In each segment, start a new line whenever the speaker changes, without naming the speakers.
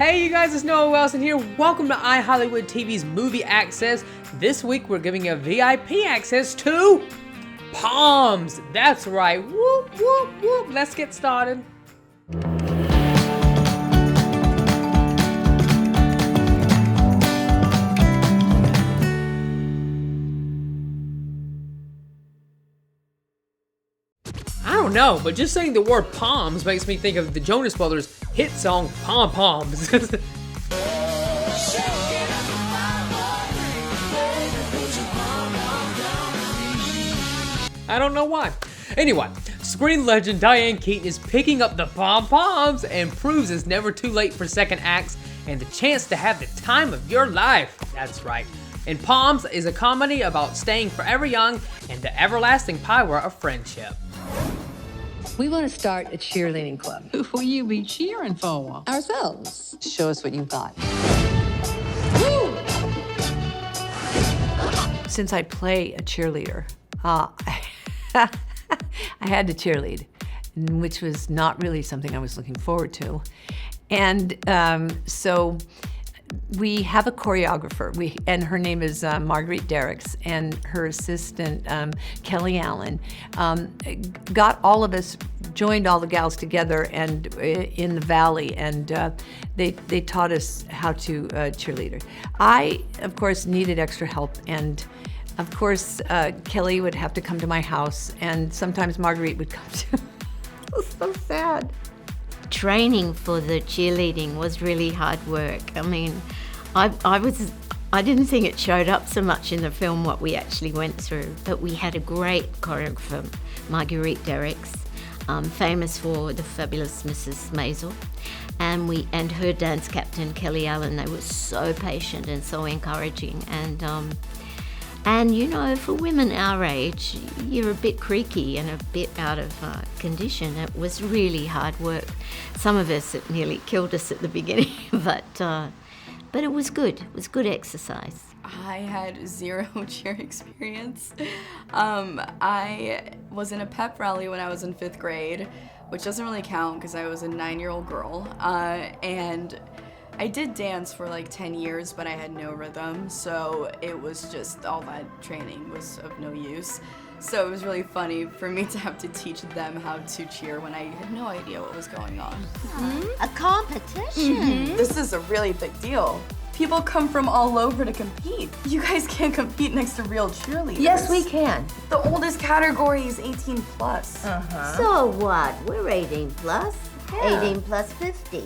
Hey you guys, it's Noah Wilson here. Welcome to iHollywood TV's Movie Access. This week we're giving you VIP access to Poms. That's right. Whoop, whoop, whoop. Let's get started. I don't know, but just saying the word Poms makes me think of the Jonas Brothers hit song Pom Poms. I don't know why. Anyway, screen legend Diane Keaton is picking up the Pom Poms and proves it's never too late for second acts and the chance to have the time of your life. That's right. And Poms is a comedy about staying forever young and the everlasting power of friendship.
We want to start a cheerleading club.
Who will you be cheering for?
Ourselves. Show us what you've got.
Woo!
Since I play a cheerleader, I had to cheerlead, which was not really something I was looking forward to. And so we have a choreographer, and her name is Marguerite Derricks, and her assistant, Kelly Allen, got all of us, joined all the gals together and in the Valley, and they taught us how to cheerleader. I, of course, needed extra help, and of course, Kelly would have to come to my house, and sometimes Marguerite would come too. It was so sad.
Training for the cheerleading was really hard work. I mean, I didn't think it showed up so much in the film what we actually went through, but we had a great choreographer, Marguerite Derricks, famous for the fabulous Mrs. Maisel, and her dance captain, Kelly Allen. They were so patient and so encouraging, and you know, for women our age, you're a bit creaky and a bit out of condition. It was really hard work. Some of us, it nearly killed us at the beginning, but it was good. It was good exercise.
I had zero cheer experience. I was in a pep rally when I was in 5th grade, which doesn't really count because I was a 9-year-old girl, and I did dance for like 10 years, but I had no rhythm, so it was just, all that training was of no use. So it was really funny for me to have to teach them how to cheer when I had no idea what was going on.
A competition.
Mm-hmm. This is a really big deal. People come from all over to compete. You guys can't compete next to real cheerleaders.
Yes, we can.
The oldest category is 18 plus.
Uh-huh.
So what? We're 18 plus.
Yeah.
18 plus 50.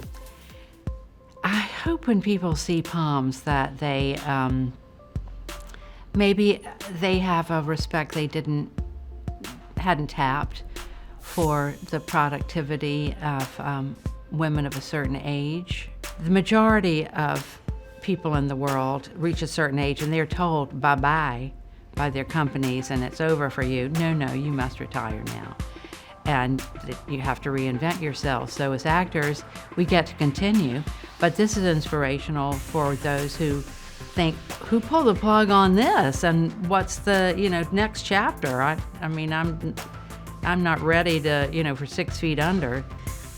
I hope when people see Poms that they, maybe they have a respect they hadn't tapped for the productivity of women of a certain age. The majority of people in the world reach a certain age and they're told bye-bye by their companies and it's over for you. No, you must retire now. And you have to reinvent yourself. So as actors, we get to continue, but this is inspirational for those who think, who pulled the plug on this, and what's the next chapter? I mean, I'm not ready to for 6 feet under.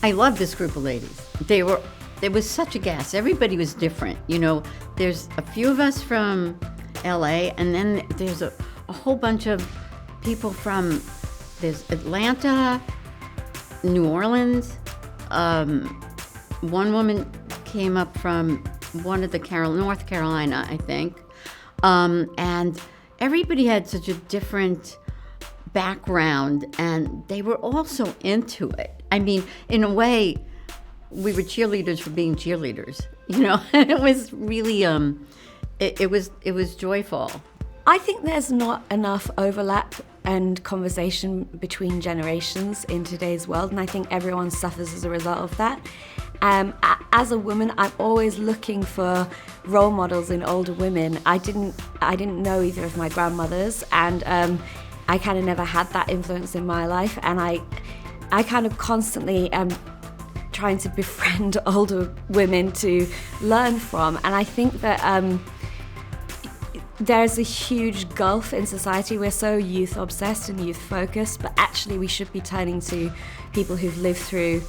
I love this group of ladies. There was such a gas. Everybody was different. There's a few of us from LA, and then there's a whole bunch of people from. There's Atlanta, New Orleans. One woman came up from one of the North Carolina, I think. And everybody had such a different background, and they were all so into it. I mean, in a way, we were cheerleaders for being cheerleaders. It was really, it was joyful.
I think there's not enough overlap and conversation between generations in today's world, and I think everyone suffers as a result of that. As a woman, I'm always looking for role models in older women. I didn't know either of my grandmothers, and I kind of never had that influence in my life, and I kind of constantly am trying to befriend older women to learn from, and I think that there's a huge gulf in society. We're so youth obsessed and youth focused, but actually we should be turning to people who've lived through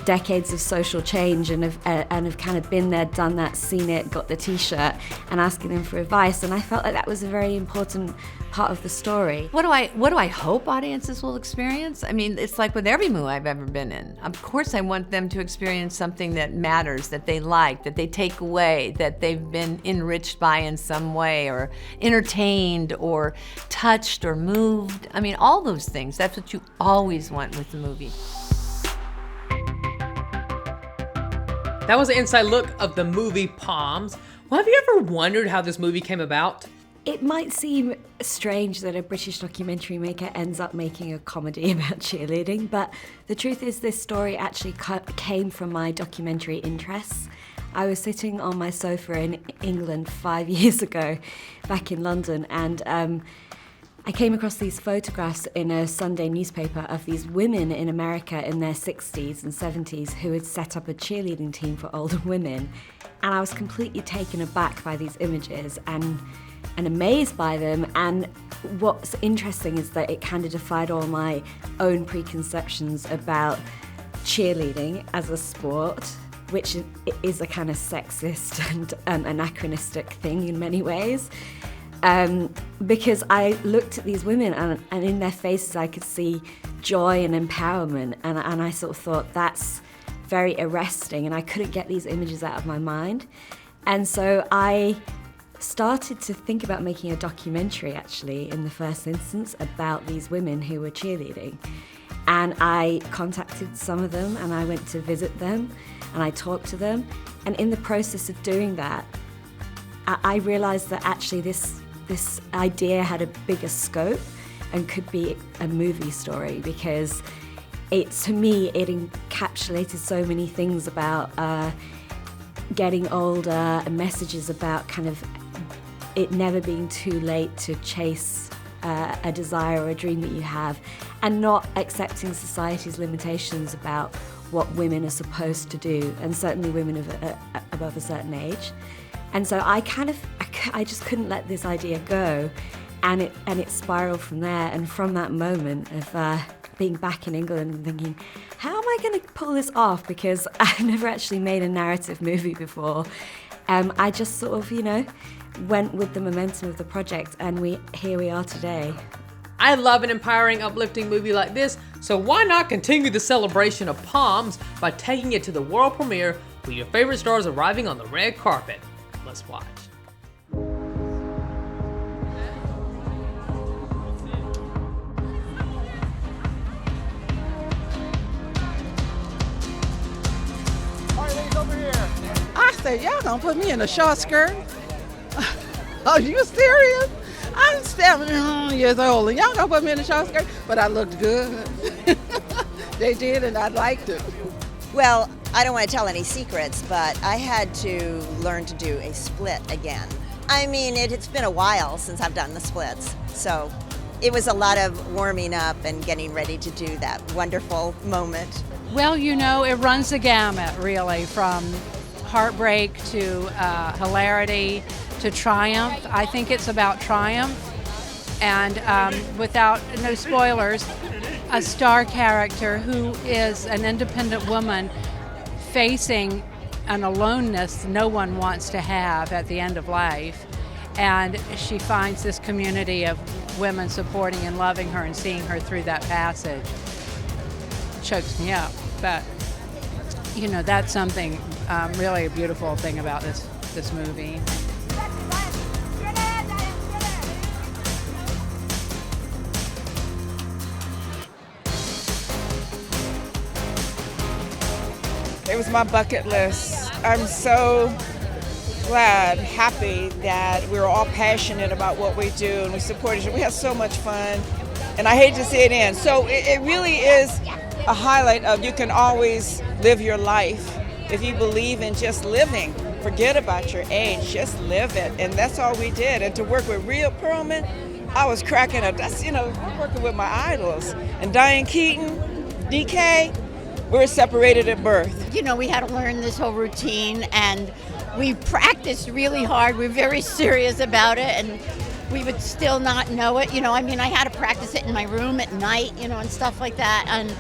decades of social change and have kind of been there, done that, seen it, got the t-shirt, and asking them for advice. And I felt like that was a very important part of the story.
What do I hope audiences will experience? I mean, it's like with every movie I've ever been in. Of course I want them to experience something that matters, that they like, that they take away, that they've been enriched by in some way, or entertained, or touched, or moved. I mean, all those things. That's what you always want with the movie.
That was an inside look of the movie Poms. Well, have you ever wondered how this movie came about?
It might seem strange that a British documentary maker ends up making a comedy about cheerleading, but the truth is this story actually came from my documentary interests. I was sitting on my sofa in England 5 years ago, back in London, and I came across these photographs in a Sunday newspaper of these women in America in their 60s and 70s who had set up a cheerleading team for older women. And I was completely taken aback by these images and amazed by them. And what's interesting is that it kind of defied all my own preconceptions about cheerleading as a sport, which is a kind of sexist and anachronistic thing in many ways. Because I looked at these women and in their faces I could see joy and empowerment, and I sort of thought that's very arresting, and I couldn't get these images out of my mind. And so I started to think about making a documentary, actually, in the first instance, about these women who were cheerleading. And I contacted some of them, and I went to visit them, and I talked to them. And in the process of doing that, I realized that actually this idea had a bigger scope and could be a movie story, because to me it encapsulated so many things about getting older, and messages about kind of it never being too late to chase a desire or a dream that you have, and not accepting society's limitations about what women are supposed to do, and certainly women above a certain age. And so I just couldn't let this idea go, and it spiraled from there. And from that moment of being back in England and thinking, how am I going to pull this off? Because I've never actually made a narrative movie before. I just sort of, went with the momentum of the project, and here we are today.
I love an empowering, uplifting movie like this, so why not continue the celebration of Poms by taking it to the world premiere with your favorite stars arriving on the red carpet? Let's watch.
I said, y'all gonna put me in a short skirt? Are you serious? I'm 7 years old and y'all gonna put me in a short skirt? But I looked good. They did, and I liked it.
Well, I don't want to tell any secrets, but I had to learn to do a split again. I mean, it's been a while since I've done the splits, so it was a lot of warming up and getting ready to do that wonderful moment.
Well, it runs the gamut, really, from heartbreak to hilarity to triumph. I think it's about triumph, and without no spoilers, a star character who is an independent woman facing an aloneness no one wants to have at the end of life, and she finds this community of women supporting and loving her and seeing her through that passage. It chokes me up, but that's something really a beautiful thing about this movie.
It was my bucket list. I'm so glad, happy that we're all passionate about what we do and we support each other. We have so much fun, and I hate to see it end. So it really is a highlight of you can always live your life if you believe in just living. Forget about your age, just live it. And that's all we did. And to work with Rhea Perlman, I was cracking up. That's, I'm working with my idols. And Diane Keaton, DK, we're separated at birth.
We had to learn this whole routine, and we practiced really hard. We're very serious about it, and we would still not know it. I had to practice it in my room at night, and stuff like that. And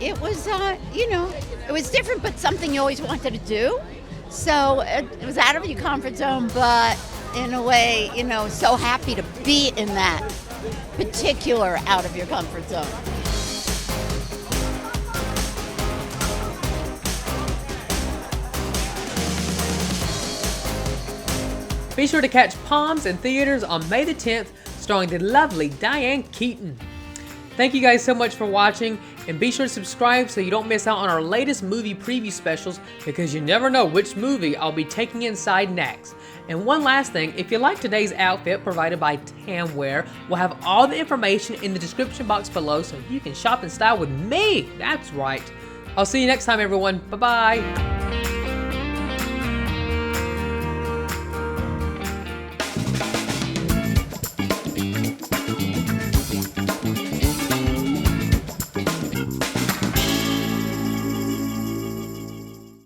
it was, it was different, but something you always wanted to do. So it was out of your comfort zone, but in a way, so happy to be in that particular out of your comfort zone.
Be sure to catch Poms in theaters on May the 10th, starring the lovely Diane Keaton. Thank you guys so much for watching, and be sure to subscribe so you don't miss out on our latest movie preview specials, because you never know which movie I'll be taking inside next. And one last thing, if you like today's outfit provided by Tamwear, we'll have all the information in the description box below so you can shop and style with me. That's right. I'll see you next time, everyone. Bye-bye.